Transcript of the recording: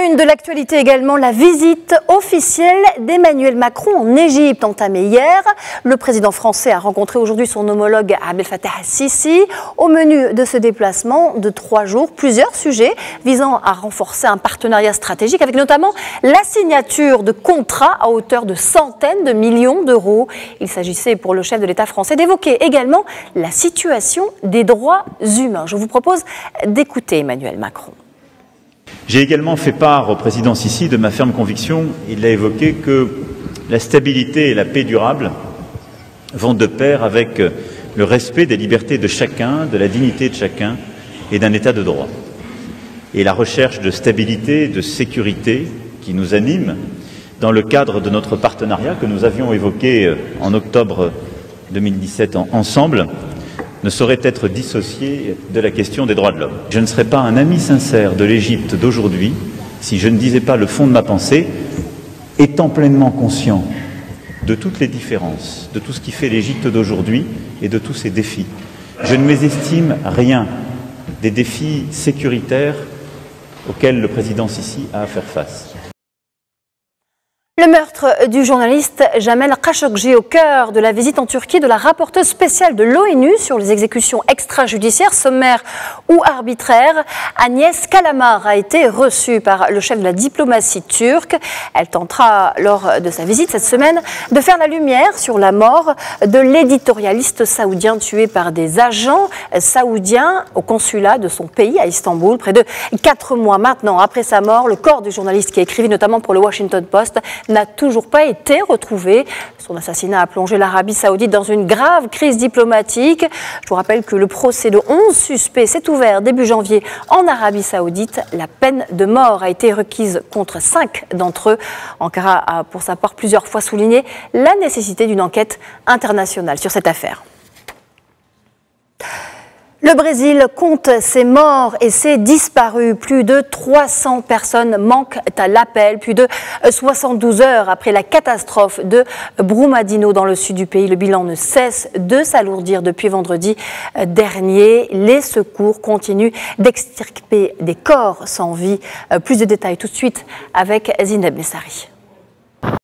une de l'actualité également, la visite officielle d'Emmanuel Macron en Égypte entamée hier. Le président français a rencontré aujourd'hui son homologue Abdel Fattah al-Sisi. Au menu de ce déplacement de 3 jours, plusieurs sujets visant à renforcer un partenariat stratégique avec notamment la signature de contrats à hauteur de centaines de millions d'euros. Il s'agissait pour le chef de l'État français d'évoquer également la situation des droits humains. Je vous propose d'écouter Emmanuel Macron. J'ai également fait part au président Sisi de ma ferme conviction, il l'a évoqué, que la stabilité et la paix durable vont de pair avec le respect des libertés de chacun, de la dignité de chacun et d'un État de droit. Et la recherche de stabilité et de sécurité qui nous anime dans le cadre de notre partenariat que nous avions évoqué en octobre 2017 ensemble, ne saurait être dissocié de la question des droits de l'homme. Je ne serais pas un ami sincère de l'Égypte d'aujourd'hui si je ne disais pas le fond de ma pensée, étant pleinement conscient de toutes les différences, de tout ce qui fait l'Égypte d'aujourd'hui et de tous ses défis. Je ne mésestime rien des défis sécuritaires auxquels le président Sisi a à faire face. Le meurtre du journaliste Jamel Khashoggi au cœur de la visite en Turquie de la rapporteuse spéciale de l'ONU sur les exécutions extrajudiciaires, sommaires ou arbitraires, Agnès Kalamar, a été reçue par le chef de la diplomatie turque. Elle tentera lors de sa visite cette semaine de faire la lumière sur la mort de l'éditorialiste saoudien tué par des agents saoudiens au consulat de son pays à Istanbul. Près de 4 mois maintenant après sa mort, le corps du journaliste qui écrivait notamment pour le Washington Post n'a toujours pas été retrouvé. Son assassinat a plongé l'Arabie Saoudite dans une grave crise diplomatique. Je vous rappelle que le procès de 11 suspects s'est ouvert début janvier en Arabie Saoudite. La peine de mort a été requise contre 5 d'entre eux. Ankara a pour sa part plusieurs fois souligné la nécessité d'une enquête internationale sur cette affaire. Le Brésil compte ses morts et ses disparus. Plus de 300 personnes manquent à l'appel. Plus de 72 heures après la catastrophe de Brumadinho dans le sud du pays. Le bilan ne cesse de s'alourdir depuis vendredi dernier. Les secours continuent d'extirper des corps sans vie. Plus de détails tout de suite avec Zineb Messari.